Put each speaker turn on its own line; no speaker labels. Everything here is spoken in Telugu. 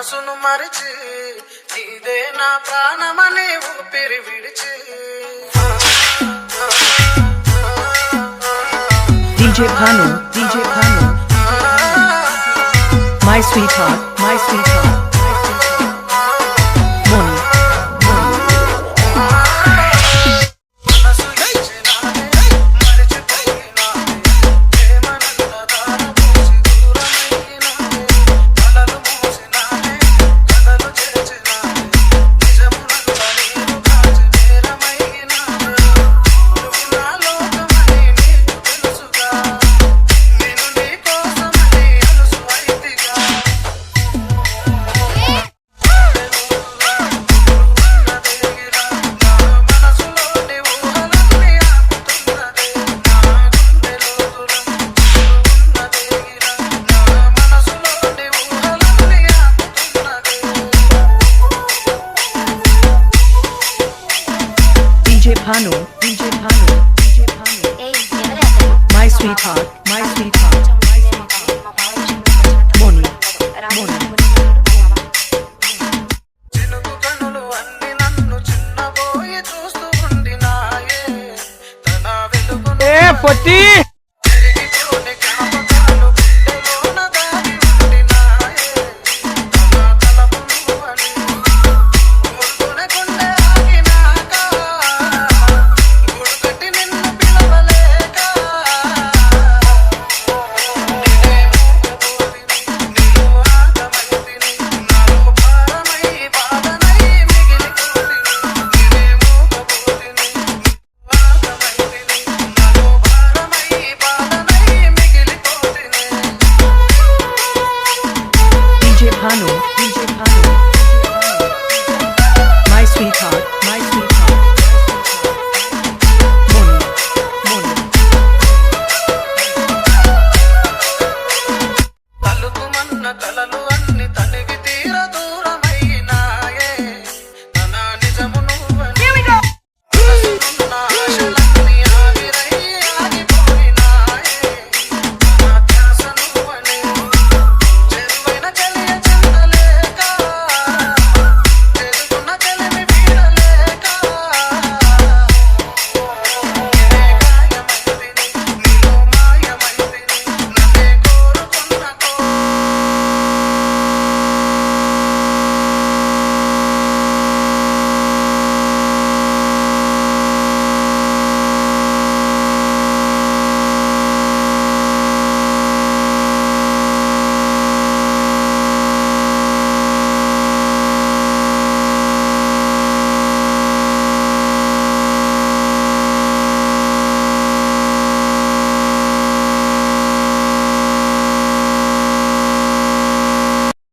మనసును మరిచి నీదే నా ప్రాణమని ఊపిరి విడిచి
DJ Bhanu, DJ Bhanu, my sweetheart, my sweetheart, Moni, DJ Bhanu, DJ Bhanu, DJ Bhanu, my sweetheart, my sweetheart, Moni, Moni.
చినుకు కనులు అన్ని నన్ను చిన్నబోయి చూస్తూ ఉండినాయే తన వెలుగును
పొట్టి
తిరిగిపోని జ్ఞాపకాలు గుండెలోన దాగి ఉండినాయే తన తలపు నువ్వని మురుగున గుండె ఆగినాక గుడుగట్టి నిన్ను పిలవలేక నేనే మూగబోతిని నీవు ఆగమైతిని నాలో భారమై బాధనై మిగిలిపోతిని నేనే మూగబోతిని ఆగమైతిని నాలో భారమై బాధనై మిగిలిపోతిని
DJ Bhanu, DJ Bhanu, my sweetheart, my sweetheart, Moni, Moni.
తలుపుమన్న కలలు